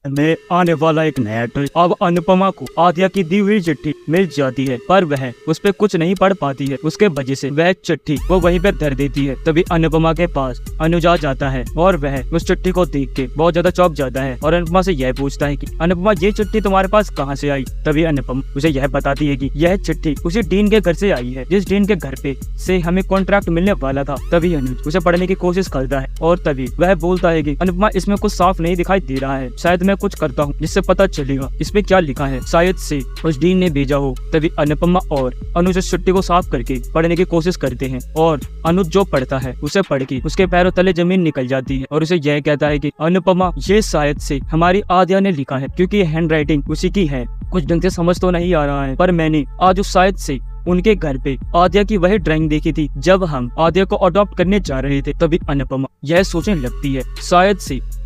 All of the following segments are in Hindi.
में आने वाला एक नया ट्विस्ट। अब अनुपमा को आद्या की दी हुई चिट्ठी मिल जाती है, पर वह उस पे कुछ नहीं पढ़ पाती है। उसके वजह से वह चिट्ठी वो वहीं पे धर देती है। तभी अनुपमा के पास अनुज आ जाता है और वह उस चिट्ठी को देख के बहुत ज्यादा चौंक जाता है और अनुपमा से यह पूछता है कि अनुपमा ये चिट्ठी तुम्हारे पास कहाँ से आई। तभी अनुपमा उसे यह बताती है कि यह चिट्ठी उसी डीन के घर से आई है, जिस डीन के घर पे से हमें कॉन्ट्रैक्ट मिलने वाला था। तभी अनुज उसे पढ़ने की कोशिश करता है और तभी वह बोलता है कि अनुपमा इसमें कुछ साफ नहीं दिखाई दे रहा है, शायद मैं कुछ करता हूँ जिससे पता चलेगा इसमें क्या लिखा है, शायद से उस डीन ने भेजा हो। तभी अनुपमा और अनुज उस चिट्ठी को साफ करके पढ़ने की कोशिश करते हैं और अनुज जो पढ़ता है उसे पढ़ के उसके पैरों तले जमीन निकल जाती है और उसे यह कहता है कि अनुपमा ये शायद से हमारी आद्या ने लिखा है, क्योंकि हैंड राइटिंग उसी की है। कुछ ढंग से समझ तो नहीं आ रहा है, पर मैंने आज उस शायद से उनके घर पे आद्या की वही ड्राइंग देखी थी जब हम आद्या को अडॉप्ट करने जा रहे थे। तभी अनुपमा यह सोचने लगती है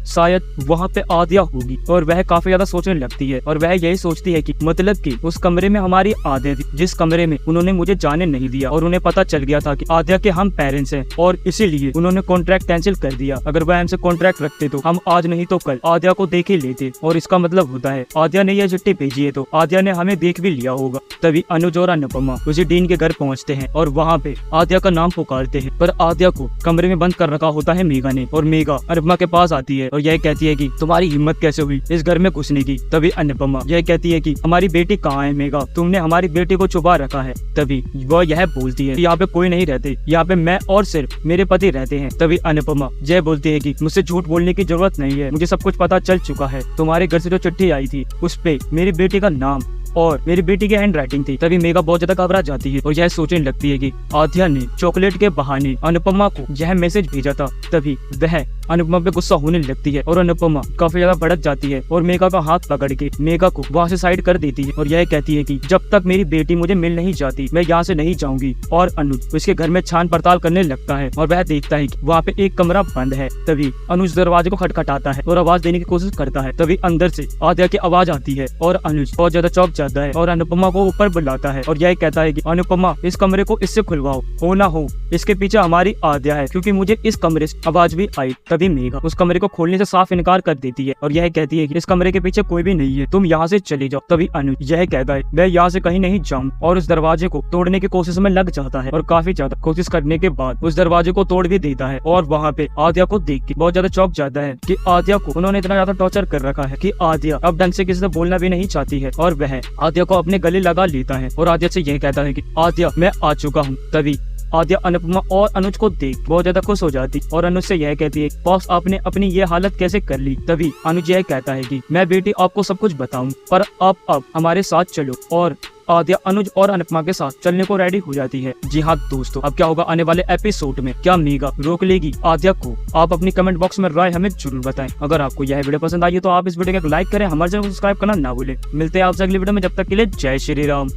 शायद वहाँ पे आद्या होगी और वह काफी ज्यादा सोचने लगती है और वह यही सोचती है कि मतलब कि उस कमरे में हमारी आद्या थी, जिस कमरे में उन्होंने मुझे जाने नहीं दिया और उन्हें पता चल गया था कि आद्या के हम पेरेंट्स हैं और इसीलिए उन्होंने कॉन्ट्रैक्ट कैंसिल कर दिया। अगर वह हमसे कॉन्ट्रैक्ट रखते तो हम आज नहीं तो कल आद्या को देख ही लेते और इसका मतलब होता है आद्या ने यह चिट्ठी भेजी है तो आद्या ने हमें देख भी लिया होगा। तभी अनुज और अनुपमा उसी डीन के घर पहुँचते हैं और वहाँ पे आद्या का नाम पुकारते हैं, पर आद्या को कमरे में बंद कर रखा होता है मेघा ने और मेघा अनुपमा के पास आती है और यह कहती है कि तुम्हारी हिम्मत कैसे हुई इस घर में घुसने की। तभी अनुपमा यह कहती है कि हमारी बेटी कहाँ है मेघा, तुमने हमारी बेटी को छुपा रखा है। तभी वह यह बोलती है कि यहाँ पे कोई नहीं रहते, यहाँ पे मैं और सिर्फ मेरे पति रहते हैं। तभी अनुपमा यह बोलती है कि मुझसे झूठ बोलने की जरूरत नहीं है, मुझे सब कुछ पता चल चुका है। तुम्हारे घर से जो चिट्ठी आई थी उस पे मेरी बेटी का नाम और मेरी बेटी की हैंड राइटिंग थी। तभी मेघा बहुत ज्यादा घबरा जाती है और यह सोचने लगती है कि आद्या ने चॉकलेट के बहाने अनुपमा को यह मैसेज भेजा था। तभी वह अनुपमा पे गुस्सा होने लगती है और अनुपमा काफी ज्यादा भड़क जाती है और मेघा का हाथ पकड़ के मेघा को वहाँ से साइड कर देती है और यह कहती है कि जब तक मेरी बेटी मुझे मिल नहीं जाती मैं यहाँ से नहीं जाऊंगी। और अनुज उसके घर में छान पड़ताल करने लगता है और वह देखता है कि वहाँ पे एक कमरा बंद है। तभी अनुज दरवाजे को खटखटाता है और आवाज देने की कोशिश करता है। तभी अंदर से आद्या की आवाज आती है और अनुज बहुत ज्यादा चौंक जाता है और अनुपमा को ऊपर बुलाता है और यह कहता है कि अनुपमा इस कमरे को इससे खुलवाओ, हो ना हो इसके पीछे हमारी आद्या है, क्योंकि मुझे इस कमरे से आवाज भी आई। तभी मेघा उस कमरे को खोलने से साफ इनकार कर देती है और यह कहती है कि इस कमरे के पीछे कोई भी नहीं है, तुम यहाँ से चले जाओ। तभी अनुज यह कहता है मैं यहाँ से कहीं नहीं जाऊँ और उस दरवाजे को तोड़ने की कोशिश में लग जाता है और काफी ज्यादा कोशिश करने के बाद उस दरवाजे को तोड़ भी देता है और वहाँ पे आद्या को देख के बहुत ज्यादा चौंक जाता है कि आद्या को उन्होंने इतना ज्यादा टॉर्चर कर रखा है कि आद्या अब ढंग से किसी से बोलना भी नहीं चाहती है और वह आद्या को अपने गले लगा लेता है और आद्या से यह कहता है कि आद्या मैं आ चुका हूँ। तभी आद्या अनुपमा और अनुज को देख बहुत ज्यादा खुश हो जाती और अनुज से यह कहती है बॉस आपने अपनी ये हालत कैसे कर ली। तभी अनुज यह कहता है कि मैं बेटी आपको सब कुछ बताऊं, पर आप अब हमारे साथ चलो। और आद्या अनुज और अनुपमा के साथ चलने को रेडी हो जाती है। जी हाँ दोस्तों, अब क्या होगा आने वाले एपिसोड में, क्या मेघा रोक लेगी आद्या को? आप अपनी कमेंट बॉक्स में राय हमें जरूर बताएं। अगर आपको यह वीडियो पसंद आई है तो आप इस वीडियो को लाइक करें, हमारे चैनल को सब्सक्राइब करना ना भूलें। मिलते हैं आपसे अगली वीडियो में, जब तक के लिए जय श्री राम।